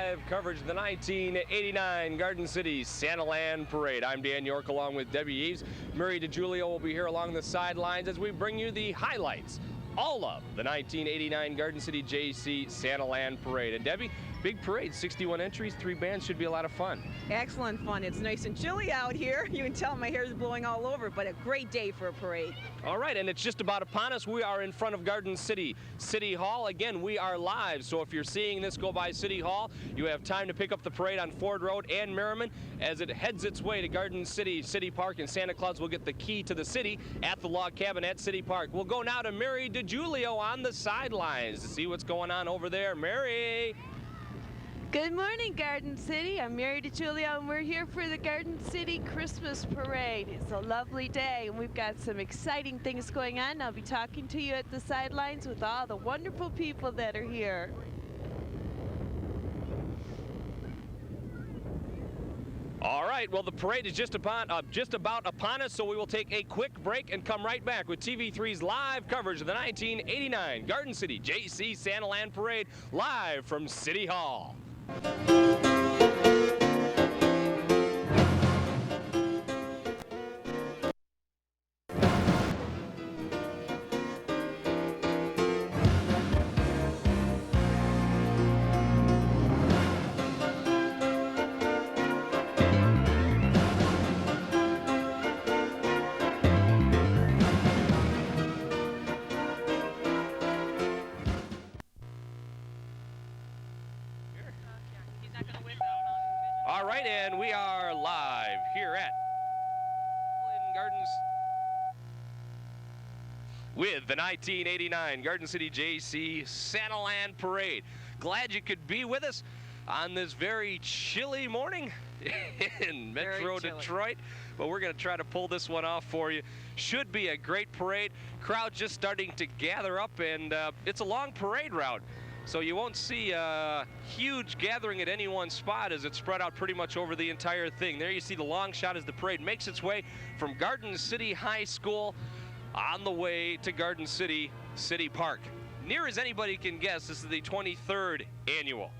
live coverage of the 1989 Garden City Santaland Parade. I'm Dan York along with Debbie Eves. Mary DiGiulio will be here along the sidelines as we bring you the highlights, all of the 1989 Garden City Jaycee Santaland Parade. And Debbie, big parade, 61 entries, 3 bands, should be a lot of fun. Excellent fun. It's nice and chilly out here. You can tell my hair is blowing all over, but a great day for a parade. All right, and it's just about upon us. We are in front of Garden City Hall. Again, we are live, so if you're seeing this go by City Hall, you have time to pick up the parade on Ford Road and Merriman as it heads its way to Garden City Park, and Santa Claus will get the key to the city at the log cabin at City Park. We'll go now to Mary DiGiulio on the sidelines to see what's going on over there. Mary. Good morning, Garden City. I'm Mary DiGiulio, and we're here for the Garden City Christmas Parade. It's a lovely day, and we've got some exciting things going on. I'll be talking to you at the sidelines with all the wonderful people that are here. All right, well, the parade is just about upon us, so we will take a quick break and come right back with TV3's live coverage of the 1989 Garden City Jaycee Santaland Parade, live from City Hall. All right, and we are live here at Gardens with the 1989 Garden City Jaycee Santaland Parade. Glad you could be with us on this very chilly morning in Metro Detroit, but we're going to try to pull this one off for you. Should be a great parade. Crowd just starting to gather up, and it's a long parade route. So you won't see a huge gathering at any one spot as it's spread out pretty much over the entire thing. There you see the long shot as the parade makes its way from Garden City High School on the way to Garden City Park. Near as anybody can guess, this is the 23rd annual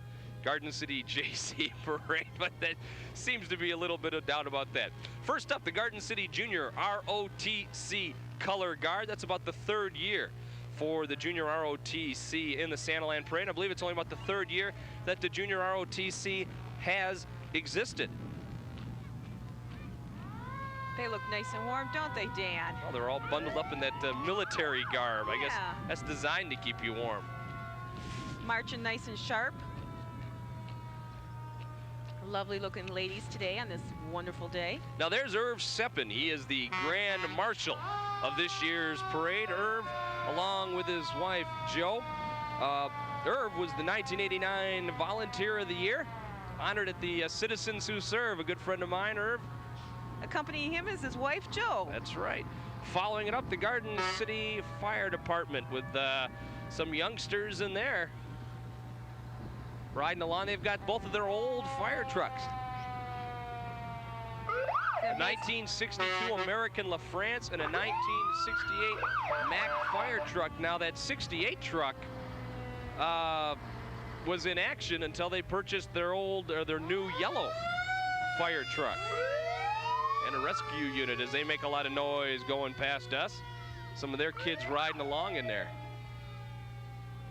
Garden City Jaycee Parade, but that seems to be a little bit of doubt about that. First up, the Garden City Junior ROTC Color Guard. That's about the 3rd year for the Junior ROTC in the Santaland Parade. I believe it's only about the 3rd year that the Junior ROTC has existed. They look nice and warm, don't they, Dan? Well, they're all bundled up in that military garb. I guess that's designed to keep you warm. Marching nice and sharp. Lovely looking ladies today on this wonderful day. Now there's Irv Seppin. He is the Grand Marshal of this year's parade. Irv, along with his wife, Joe. Irv was the 1989 Volunteer of the Year, honored at the Citizens Who Serve. A good friend of mine, Irv. Accompanying him is his wife, Joe. That's right. Following it up, the Garden City Fire Department with some youngsters in there. Riding along, they've got both of their old fire trucks. A 1962 American LaFrance and a 1968 Mack fire truck. Now that 68 truck was in action until they purchased their new yellow fire truck and a rescue unit, as they make a lot of noise going past us. Some of their kids riding along in there.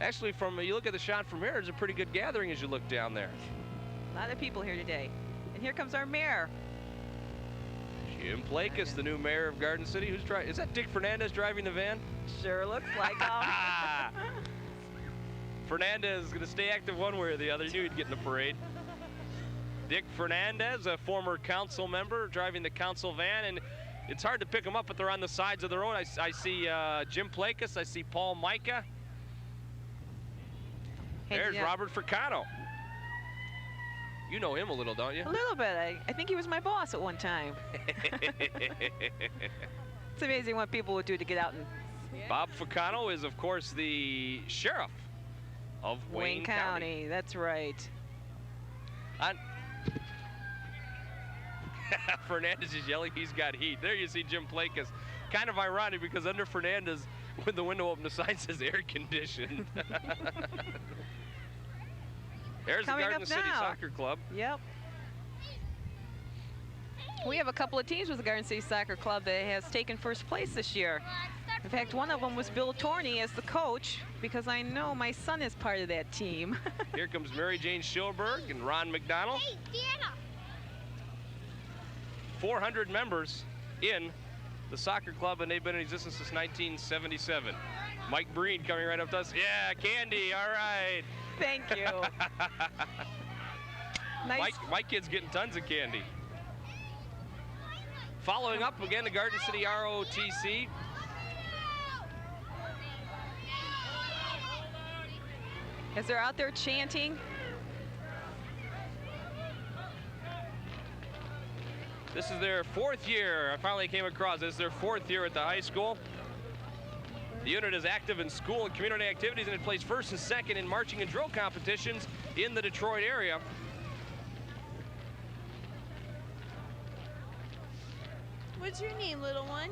Actually, you look at the shot from here, there's a pretty good gathering as you look down there. A lot of people here today. And here comes our mayor. Jim Plakus, the new mayor of Garden City. Who's driving? Is that Dick Fernandez driving the van? Sure looks like him. Fernandez is going to stay active one way or the other. He knew he'd get in the parade. Dick Fernandez, a former council member, driving the council van, and it's hard to pick them up, but they're on the sides of the road. I see Jim Plakus. I see Paul Micah. There's Robert Furcano. You know him a little, don't you? A little bit. I think he was my boss at one time. It's amazing what people would do to get out and... Bob Furcano is, of course, the sheriff of Wayne County. That's right. Fernandez is yelling he's got heat. There you see Jim Plakus. Kind of ironic because under Fernandez, when the window opened, the sign says air conditioned. There's the coming Garden up City now. Soccer Club. Yep. We have a couple of teams with the Garden City Soccer Club that has taken first place this year. In fact, one of them was Bill Torney as the coach, because I know my son is part of that team. Here comes Mary Jane Schilberg and Ron McDonald. Hey, Deanna. 400 members in the soccer club, and they've been in existence since 1977. Mike Breen coming right up to us. Yeah, candy, all right. Thank you. Nice. My kid's getting tons of candy. Following up again, the Garden City ROTC. As they're out there chanting. This is their 4th year. I finally came across this. Is their 4th year at the high school. The unit is active in school and community activities, and it plays 1st and 2nd in marching and drill competitions in the Detroit area. What's your name, little one?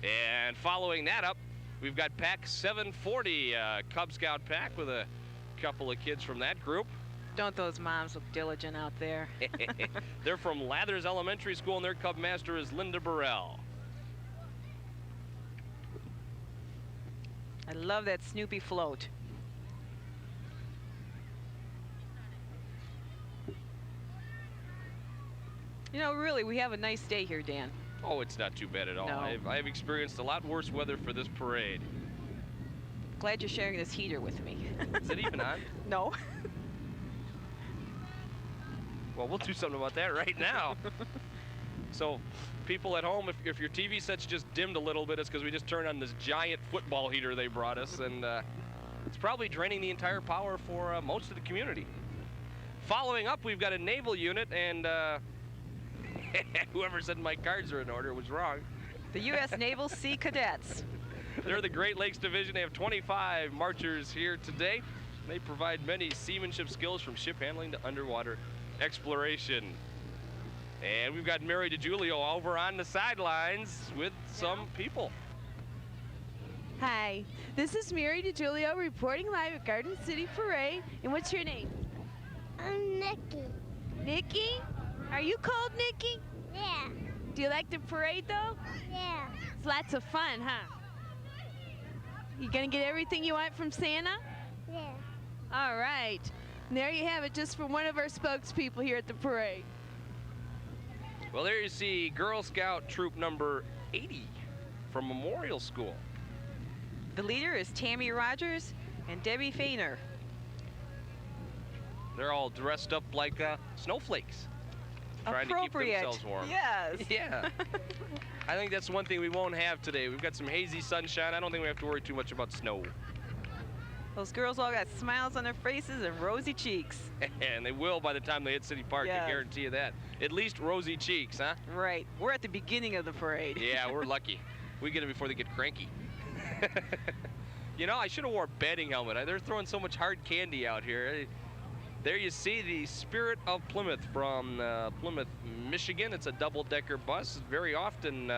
And following that up, we've got Pack 740, Cub Scout pack with a couple of kids from that group. Don't those moms look diligent out there? They're from Lathers Elementary School, and their Cub Master is Linda Burrell. I love that Snoopy float. You know, really, we have a nice day here, Dan. Oh, it's not too bad at all. No. I've experienced a lot worse weather for this parade. Glad you're sharing this heater with me. Is it even on? No. Well, we'll do something about that right now. So, people at home, if your TV set's just dimmed a little bit, it's because we just turned on this giant football heater they brought us, and it's probably draining the entire power for most of the community. Following up, we've got a naval unit, and whoever said my cards are in order was wrong. The U.S. Naval Sea Cadets. They're the Great Lakes Division. They have 25 marchers here today. They provide many seamanship skills from ship handling to underwater exploration. And we've got Mary DiGiulio over on the sidelines with some people. Hi, this is Mary DiGiulio reporting live at Garden City Parade. And what's your name? I'm Nikki. Nikki? Are you cold, Nikki? Yeah. Do you like the parade, though? Yeah. It's lots of fun, huh? You gonna get everything you want from Santa? Yeah. All right. And there you have it, just for one of our spokespeople here at the parade. Well, there you see Girl Scout Troop number 80 from Memorial School. The leader is Tammy Rogers and Debbie Fainer. They're all dressed up like snowflakes, trying to keep Appropriate. themselves warm. Yes. Yeah. I think that's one thing we won't have today. We've got some hazy sunshine. I don't think we have to worry too much about snow. Those girls all got smiles on their faces and rosy cheeks. And they will by the time they hit City Park, Yes. I guarantee you that. At least rosy cheeks, huh? Right. We're at the beginning of the parade. Yeah, we're lucky. We get it before they get cranky. You know, I should have wore a batting helmet. They're throwing so much hard candy out here. There you see the Spirit of Plymouth from Plymouth, Michigan. It's a double-decker bus. Very often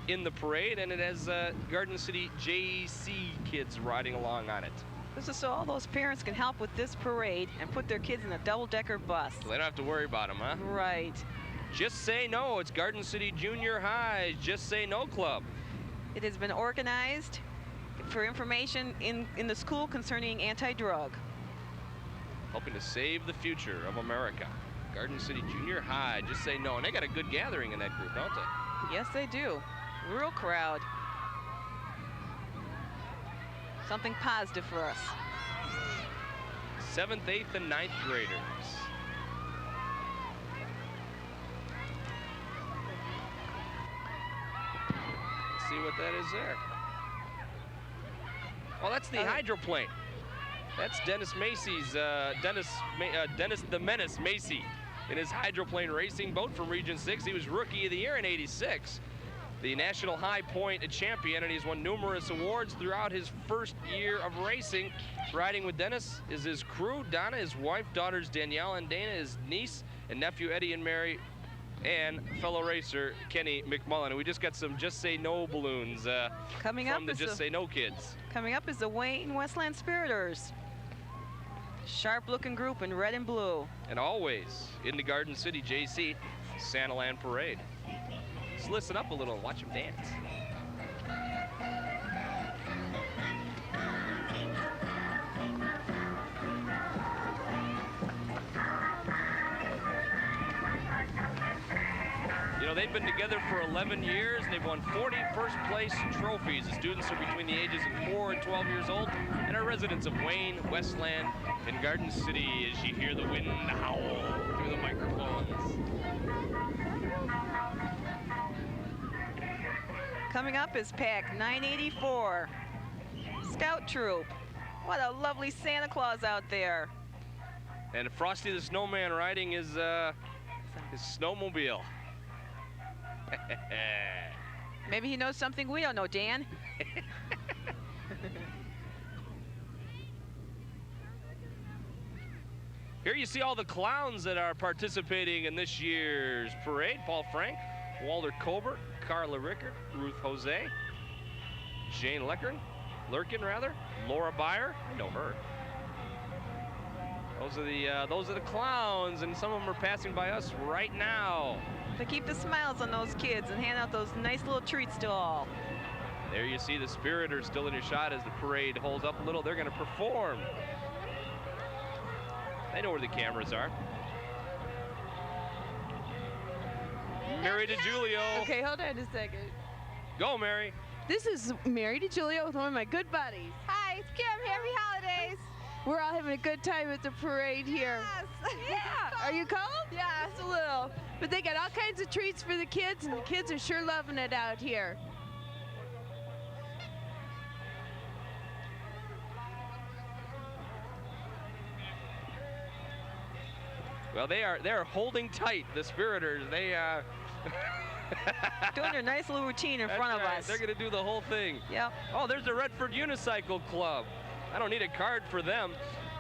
in the parade, and it has Garden City Jaycee kids riding along on it. This is so all those parents can help with this parade and put their kids in a double-decker bus. So they don't have to worry about them, huh? Right. Just Say No. It's Garden City Junior High's Just Say No Club. It has been organized for information in the school concerning anti-drug. Hoping to save the future of America. Garden City Junior High, Just Say No. And they got a good gathering in that group, don't they? Yes, they do. Real crowd. Something positive for us. 7th, 8th, and 9th graders. Let's see what that is there. Oh, that's the hydroplane. That's Dennis Macy's, Dennis the Menace Macy in his hydroplane racing boat from Region 6. He was Rookie of the Year in '86. The National High Point champion, and he's won numerous awards throughout his first year of racing. Riding with Dennis is his crew, Donna, his wife, daughters Danielle and Dana, his niece and nephew Eddie and Mary and fellow racer Kenny McMullen. And we just got some Just Say No balloons Coming from up the Just Say No kids. Coming up is the Wayne Westland Spiriters. Sharp-looking group in red and blue. And always in the Garden City Jaycee Santaland Parade. Let's listen up a little and watch them dance. You know, they've been together for 11 years. They've won 40 first-place trophies. The students are between the ages of 4 and 12 years old and are residents of Wayne, Westland, and Garden City as you hear the wind howl through the microphones. Coming up is pack 984, Scout Troop. What a lovely Santa Claus out there. And Frosty the Snowman riding his snowmobile. Maybe he knows something we don't know, Dan. Here you see all the clowns that are participating in this year's parade. Paul Frank, Walter Colbert, Carla Rickard, Ruth Jose, Jane Lurkin, Laura Byer. I know her. Those are the clowns, and some of them are passing by us right now. To keep the smiles on those kids and hand out those nice little treats to all. There you see the Spiriters still in your shot as the parade holds up a little. They're going to perform. They know where the cameras are. Mary DeJulio. Okay, hold on a second. Go, Mary. This is Mary DeJulio with one of my good buddies. Hi, it's Kim. Happy holidays. We're all having a good time at the parade here. Yes. Yeah. Are you cold? Yes. Just a little. But they got all kinds of treats for the kids, and the kids are sure loving it out here. Well, they're holding tight, the Spiriters. They doing their nice little routine in front of us. They're going to do the whole thing. Yep. Oh, there's the Redford Unicycle Club. I don't need a card for them.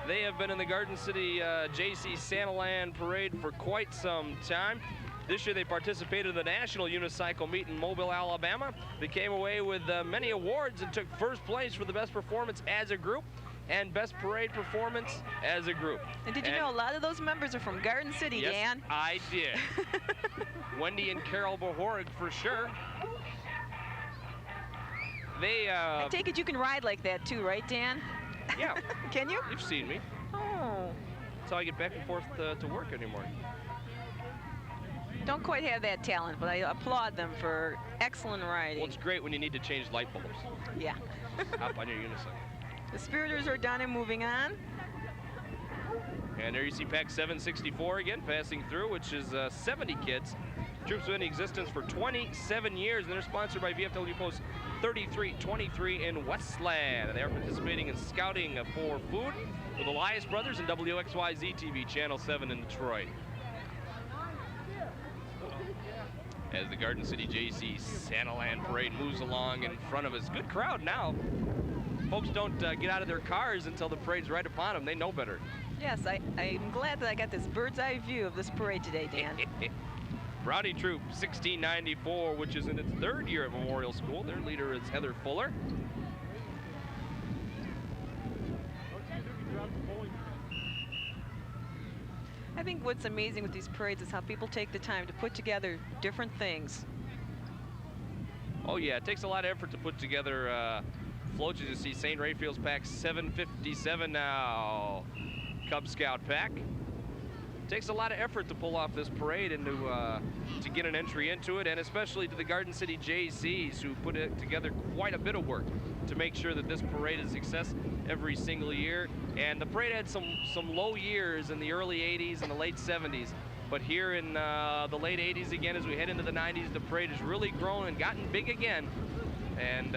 They have been in the Garden City Jaycee Santaland Parade for quite some time. This year they participated in the National Unicycle Meet in Mobile, Alabama. They came away with many awards and took first place for the best performance as a group and best parade performance as a group. And did you know a lot of those members are from Garden City, yes, Dan? I did. Wendy and Carol Bohorig for sure. They I take it you can ride like that too, right, Dan? Yeah. Can you? You've seen me. Oh. That's how I get back and forth to work every morning. Don't quite have that talent, but I applaud them for excellent riding. Well, it's great when you need to change light bulbs. Yeah. Hop on your unicycle. The Spiriters are done and moving on. And there you see pack 764 again passing through, which is 70 kids. Troops have been in existence for 27 years, and they're sponsored by VFW Post 3323 in Westland. And they are participating in scouting for food with Elias Brothers and WXYZ TV, Channel 7 in Detroit. As the Garden City Jaycee Santaland Parade moves along in front of us. Good crowd now. Folks don't get out of their cars until the parade's right upon them. They know better. Yes, I'm glad that I got this bird's eye view of this parade today, Dan. Brownie Troop 1694, which is in its third year at Memorial School. Their leader is Heather Fuller. I think what's amazing with these parades is how people take the time to put together different things. Oh yeah, it takes a lot of effort to put together floats. You see St. Raphael's pack 757 now. Cub Scout pack. It takes a lot of effort to pull off this parade and to get an entry into it, and especially to the Garden City Jaycees, who put it together quite a bit of work to make sure that this parade is a success every single year. And the parade had some low years in the early 80s and the late 70s, but here in the late 80s again, as we head into the 90s, the parade has really grown and gotten big again. And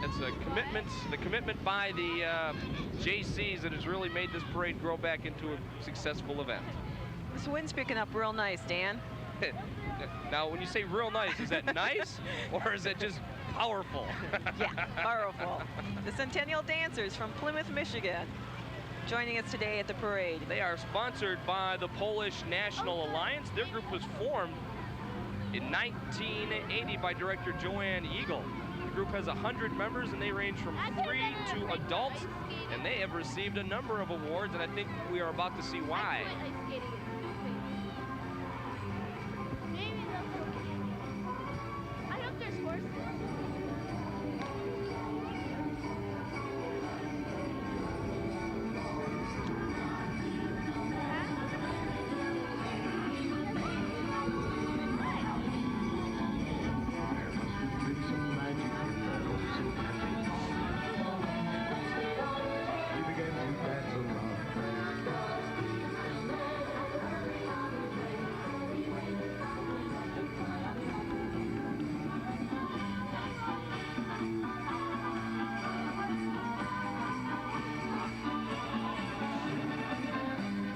it's a commitment, the commitment by the Jaycees that has really made this parade grow back into a successful event. This wind's picking up real nice, Dan. Now, when you say real nice, is that nice or is it just powerful? Yeah, powerful. The Centennial Dancers from Plymouth, Michigan, joining us today at the parade. They are sponsored by the Polish National Alliance. Their group was formed in 1980 by director Joanne Eagle. The group has 100 members, and they range from 3 to adults, and they have received a number of awards, and I think we are about to see why. I hope there's horses.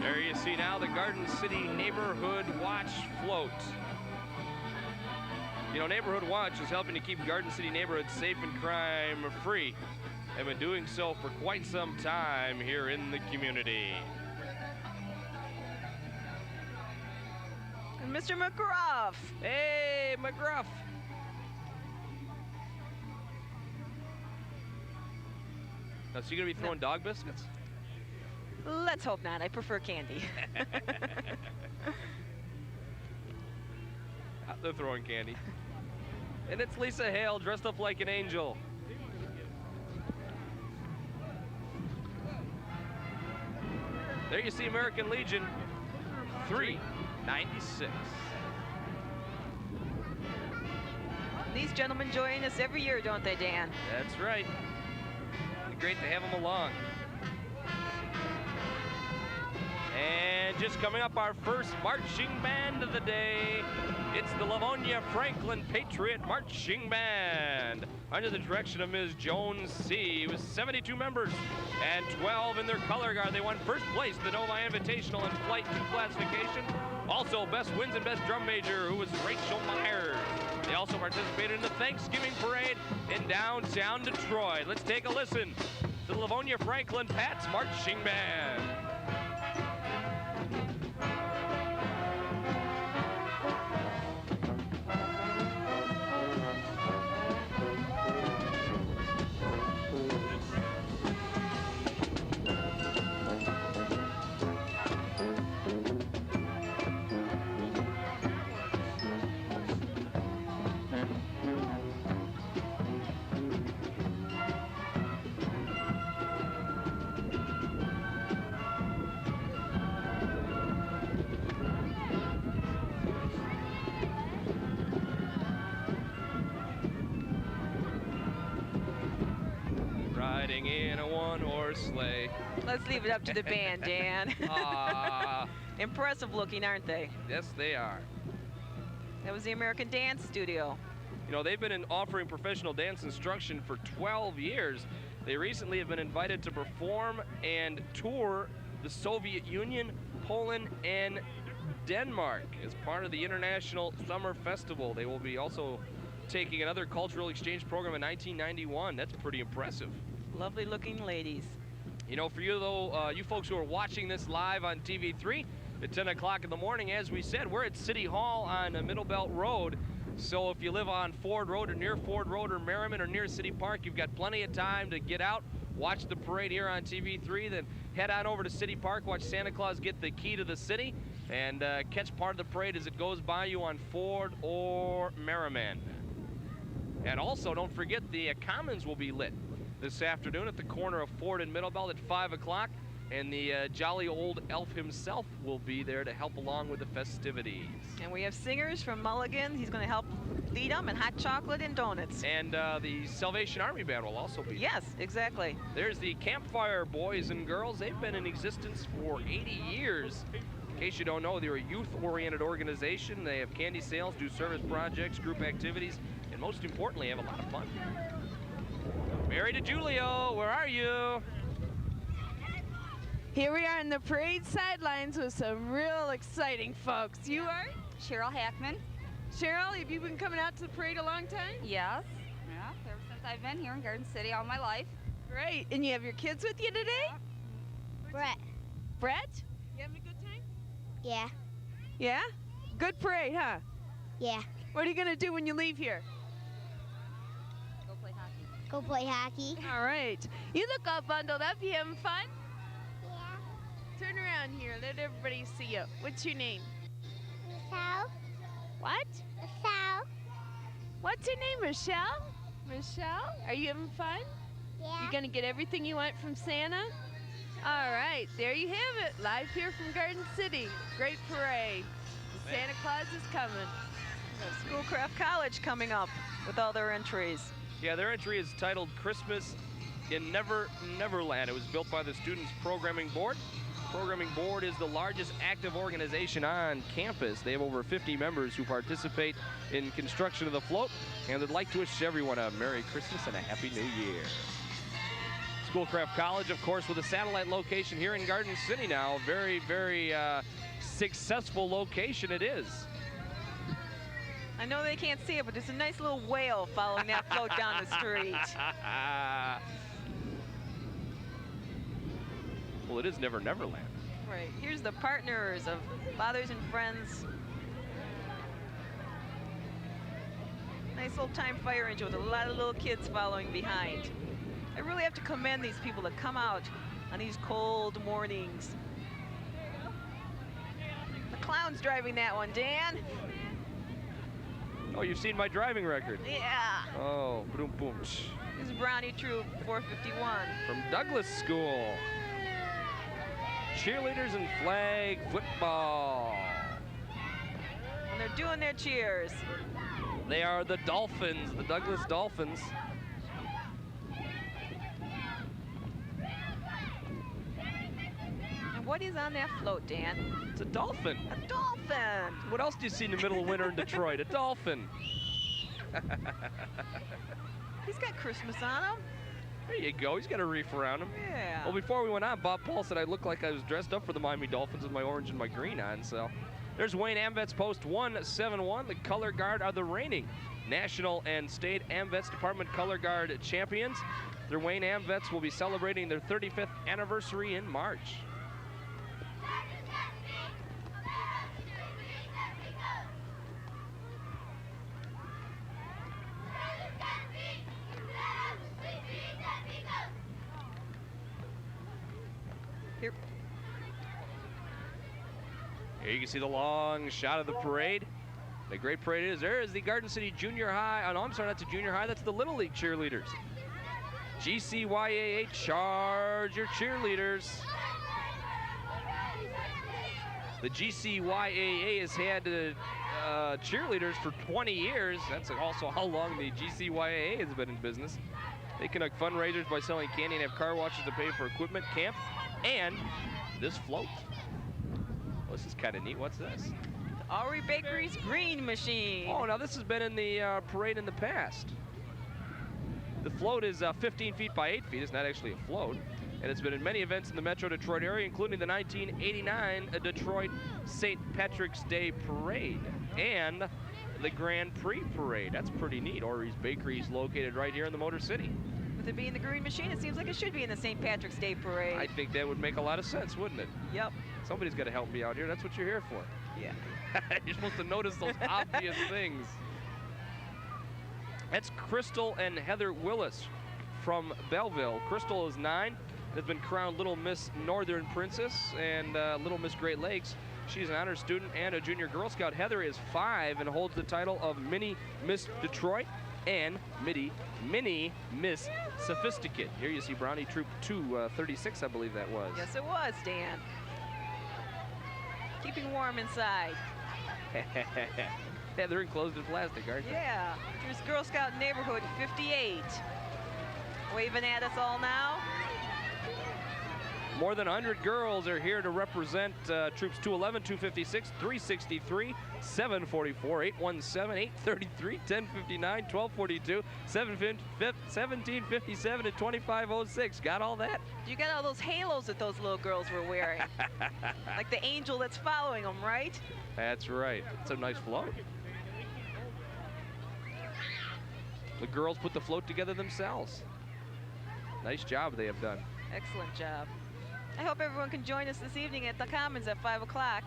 There you see now the Garden City Neighborhood Watch float. You know, Neighborhood Watch is helping to keep Garden City neighborhoods safe and crime-free. They've been doing so for quite some time here in the community. And Mr. McGruff. Hey, McGruff. Now, so you gonna be throwing dog biscuits? Let's hope not. I prefer candy. They're throwing candy. And it's Lisa Hale dressed up like an angel. There you see American Legion 396. These gentlemen join us every year, don't they, Dan? That's right. Great to have them along. And just coming up, our first marching band of the day. It's the Livonia Franklin Patriot Marching Band under the direction of Ms. Joan C. With 72 members and 12 in their color guard. They won first place in the Nova Invitational in Flight 2 classification. Also, best wins and best drum major, who was Rachel Myers. They also participated in the Thanksgiving Parade in downtown Detroit. Let's take a listen to the Livonia Franklin Pats Marching Band. Riding in a one-horse sleigh. Let's leave it up to the band, Dan. Impressive looking, aren't they? Yes, they are. That was the American Dance Studio. You know, they've been offering professional dance instruction for 12 years. They recently have been invited to perform and tour the Soviet Union, Poland, and Denmark as part of the International Summer Festival. They will be also taking another cultural exchange program in 1991. That's pretty impressive. Lovely looking ladies. You know, for you though, you folks who are watching this live on TV3 at 10 o'clock in the morning, as we said, we're at City Hall on Middle Belt Road. So if you live on Ford Road or near Ford Road or Merriman or near City Park, you've got plenty of time to get out, watch the parade here on TV3, then head on over to City Park, watch Santa Claus get the key to the city, and catch part of the parade as it goes by you on Ford or Merriman. And also, don't forget, the Commons will be lit this afternoon at the corner of Ford and Middle Belt at 5 o'clock. And the jolly old elf himself will be there to help along with the festivities. And we have singers from Mulligan. He's going to help lead them, and hot chocolate and donuts. And the Salvation Army Band will also be there. Yes, exactly. There's the Campfire boys and girls. They've been in existence for 80 years. In case you don't know, they're a youth-oriented organization. They have candy sales, do service projects, group activities, and most importantly, have a lot of fun. Mary DeJulio, where are you? Here we are on the parade sidelines with some real exciting folks. You are? Cheryl Hackman. Cheryl, have you been coming out to the parade a long time? Yes. Yeah, ever since I've been here in Garden City all my life. Great. And you have your kids with you today? Brett. Brett? You having a good time? Yeah. Yeah? Good parade, huh? Yeah. What are you going to do when you leave here? Go play hockey. Go play hockey. All right. You look all bundled up. You having fun? Yeah. Turn around here. Let everybody see you. What's your name? Michelle. What? Michelle. What's your name, Michelle? Michelle? Are you having fun? Yeah. You going to get everything you want from Santa? All right. There you have it. Live here from Garden City. Great parade. Santa Claus is coming. Schoolcraft College coming up with all their entries. Yeah, their entry is titled Christmas in Neverland. It was built by the Students Programming Board. Programming Board is the largest active organization on campus. They have over 50 members who participate in construction of the float, and they'd like to wish everyone a Merry Christmas and a Happy New Year. Schoolcraft College, of course, with a satellite location here in Garden City now. Very, very successful location it is. I know they can't see it, but there's a nice little whale following that float down the street. Well, it is Neverland. Right, here's the partners of Fathers and Friends. Nice little time fire engine with a lot of little kids following behind. I really have to commend these people that come out on these cold mornings. The clown's driving that one, Dan. Oh, you've seen my driving record. Yeah. Oh, boom, boom. This is Brownie Troop 451. From Douglas School. Cheerleaders and flag football. And they're doing their cheers. They are the Dolphins, the Douglas Dolphins. And what is on that float, Dan? It's a dolphin. A dolphin. What else do you see in the middle of winter in Detroit? A dolphin. He's got Christmas on him. There you go. He's got a reef around him. Yeah. Well, before we went on, Bob Paul said I looked like I was dressed up for the Miami Dolphins with my orange and my green on. So there's Wayne AMVETS Post 171. The Color Guard are the reigning National and State AMVETS Department Color Guard champions. Their Wayne AMVETS will be celebrating their 35th anniversary in March. Here you can see the long shot of the parade. The great parade is. There is the Garden City Junior High. Oh, no, I'm sorry, that's the Junior High. That's the Little League cheerleaders. GCYAA, charge your cheerleaders. The GCYAA has had cheerleaders for 20 years. That's also how long the GCYAA has been in business. They conduct fundraisers by selling candy and have car washes to pay for equipment, camp, and this float. Well, this is kind of neat. What's this? The AWREY Bakeries green machine. Oh, now this has been in the parade in the past. The float is 15 feet by 8 feet. It's not actually a float. And it's been in many events in the Metro Detroit area, including the 1989 Detroit St. Patrick's Day Parade and the Grand Prix Parade. That's pretty neat. AWREY's Bakeries located right here in the Motor City. With it being the green machine, it seems like it should be in the St. Patrick's Day Parade. I think that would make a lot of sense, wouldn't it? Yep. Somebody's got to help me out here. That's what you're here for. Yeah. You're supposed to notice those obvious things. That's Crystal and Heather Willis from Belleville. Crystal is 9. Has been crowned Little Miss Northern Princess and Little Miss Great Lakes. She's an honor student and a junior Girl Scout. Heather is 5 and holds the title of Mini Miss Detroit and Mini Miss Sophisticate. Here you see Brownie Troop 236, I believe that was. Yes, it was, Dan. Keeping warm inside. Yeah, they're enclosed in plastic, aren't they? Yeah. Here's Girl Scout Neighborhood 58. Waving at us all now. More than 100 girls are here to represent Troops 211, 256, 363, 744, 817, 833, 1059, 1242, 1757, and 2506. Got all that? You got all those halos that those little girls were wearing. Like the angel that's following them, right? That's right. It's a nice float. The girls put the float together themselves. Nice job they have done. Excellent job. I hope everyone can join us this evening at the Commons at 5 o'clock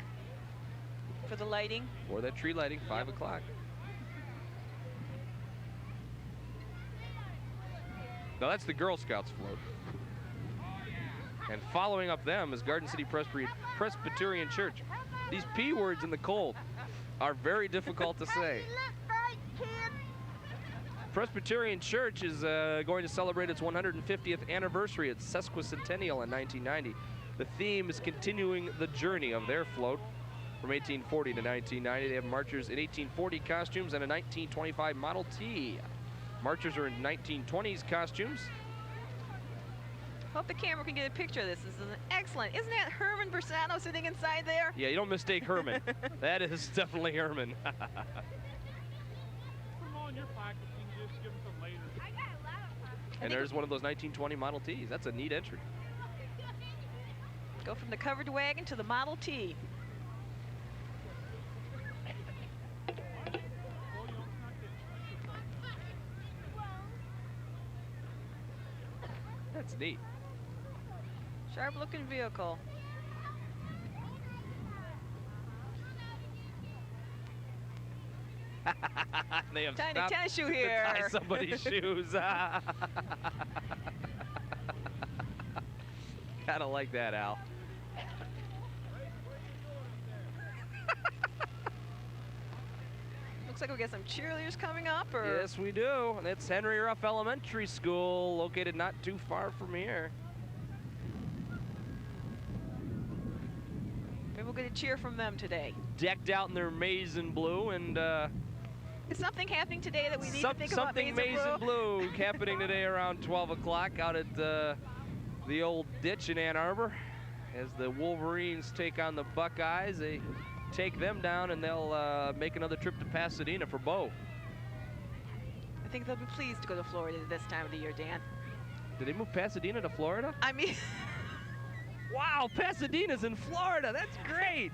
for the lighting. For that tree lighting, 5 o'clock. No, that's the Girl Scouts float. And following up them is Garden City Presbyterian Church. These P words in the cold are very difficult to say. Presbyterian Church is going to celebrate its 150th anniversary. It's sesquicentennial in 1990. The theme is continuing the journey of their float from 1840 to 1990. They have marchers in 1840 costumes and a 1925 Model T. Marchers are in 1920s costumes. Hope the camera can get a picture of this. This is an excellent. Isn't that Herman Bersano sitting inside there? Yeah, you don't mistake Herman. That is definitely Herman. Come on, you're practicing. Just give them some later. And there's one of those 1920 Model Ts. That's a neat entry. Go from the covered wagon to the Model T. That's neat. Sharp looking vehicle. They have Tiny stopped tennis shoe to here. tie somebody's shoes. Kinda like that, Al. Looks like we got some cheerleaders coming up, or? Yes, we do. And it's Henry Ruff Elementary School, located not too far from here. Maybe we'll get a cheer from them today. Decked out in their maize and blue, and Is something happening today that we need to think about? something maize and blue happening today around 12 o'clock out at the old ditch in Ann Arbor. As the Wolverines take on the Buckeyes, they take them down, and they'll make another trip to Pasadena for Bo. I think they'll be pleased to go to Florida this time of the year, Dan. Did they move Pasadena to Florida? I mean, Wow, Pasadena's in Florida. That's great.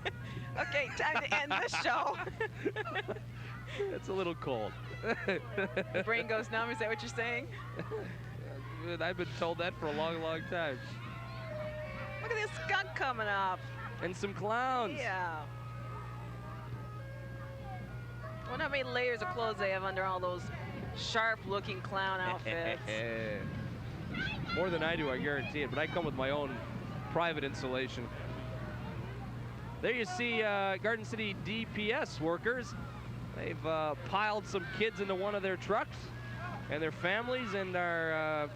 okay, time to end this show. It's a little cold. The brain goes numb, is that what you're saying? I've been told that for a long, long time. Look at this skunk coming up. And some clowns. Yeah. I wonder how many layers of clothes they have under all those sharp-looking clown outfits. More than I do, I guarantee it, but I come with my own private insulation. There you see Garden City DPS workers. They've piled some kids into one of their trucks and their families, and are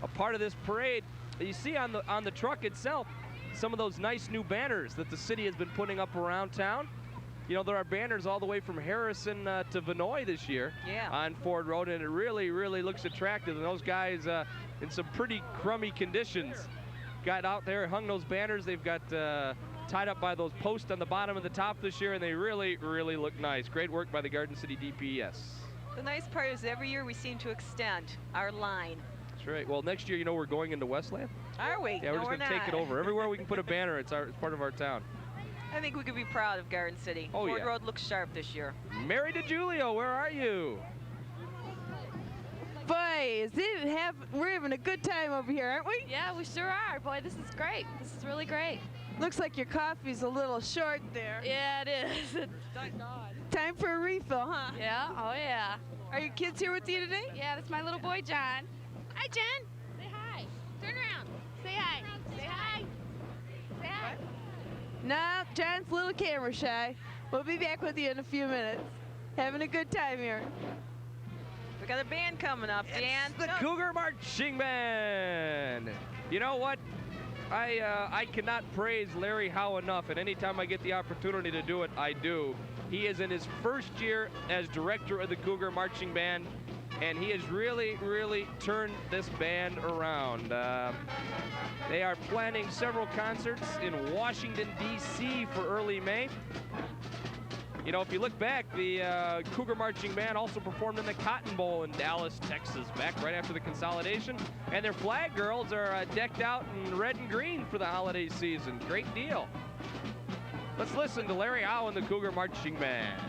a part of this parade. You see on the truck itself some of those nice new banners that the city has been putting up around town. You know, there are banners all the way from Harrison to Vinoy this year on Ford Road, and it really, really looks attractive. And those guys in some pretty crummy conditions got out there, hung those banners. They've got tied up by those posts on the bottom and the top this year, and they really, really look nice. Great work by the Garden City DPS. The nice part is every year we seem to extend our line. That's right. Well, next year, you know, we're going into Westland. Are we? Yeah, we're no, just going to take it over. Everywhere we can put a banner, it's part of our town. I think we could be proud of Garden City. Oh, Ford yeah. Road looks sharp this year. Mary DeJulio, where are you? Boy, we're having a good time over here, aren't we? Yeah, we sure are. Boy, this is great. This is really great. Looks like your coffee's a little short there. Yeah, it is. Thank God. Time for a refill, huh? Yeah, oh yeah. Are your kids here with you today? Yeah, that's my little boy, John. Hi, John. Say hi. Turn around. Say hi. Say hi. Say hi. No, John's a little camera shy. We'll be back with you in a few minutes. Having a good time here. We got a band coming up, Dan. It's the Cougar Marching Band. You know what? I cannot praise Larry Howe enough, and anytime I get the opportunity to do it, I do. He is in his first year as director of the Cougar Marching Band, and he has really, really turned this band around. They are planning several concerts in Washington, D.C. for early May. You know, if you look back, the Cougar Marching Band also performed in the Cotton Bowl in Dallas, Texas, back right after the consolidation. And their flag girls are decked out in red and green for the holiday season. Great deal. Let's listen to Larry Howe and the Cougar Marching Band.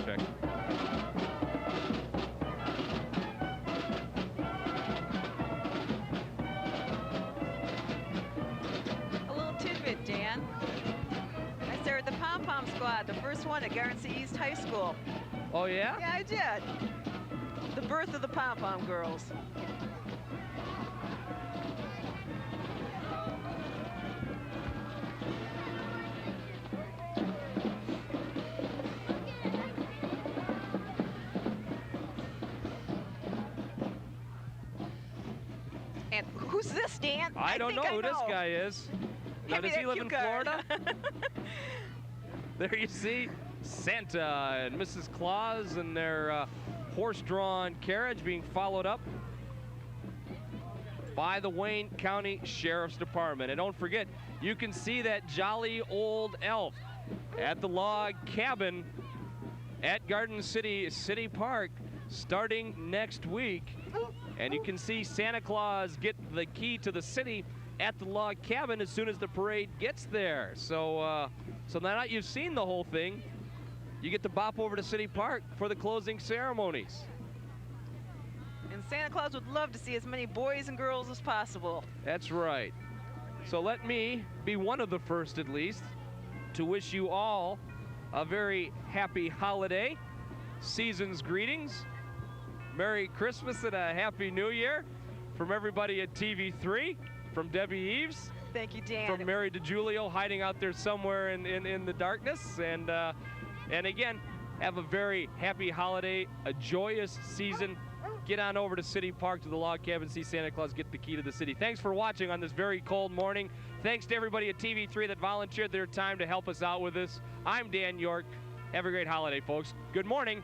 Check. at Garden City East High School. Oh, yeah? Yeah, I did. The birth of the pom-pom girls. And who's this, Dan? I don't know think who this guy is. Now, Hand me does he that live cue in card. Florida? There you see Santa and Mrs. Claus and their horse-drawn carriage being followed up by the Wayne County Sheriff's Department. And don't forget, you can see that jolly old elf at the log cabin at Garden City Park starting next week. And you can see Santa Claus get the key to the city at the log cabin as soon as the parade gets there. So so now that you've seen the whole thing, you get to bop over to City Park for the closing ceremonies. And Santa Claus would love to see as many boys and girls as possible. That's right. So let me be one of the first, at least, to wish you all a very happy holiday. Season's greetings. Merry Christmas and a Happy New Year from everybody at TV3, from Debbie Eves, Thank you, Dan. from Mary DeJulio hiding out there somewhere in the darkness. And again, have a very happy holiday, a joyous season. Get on over to City Park to the log cabin, see Santa Claus get the key to the city. Thanks for watching on this very cold morning. Thanks to everybody at TV3 that volunteered their time to help us out with this. I'm Dan York. Have a great holiday, folks. Good morning.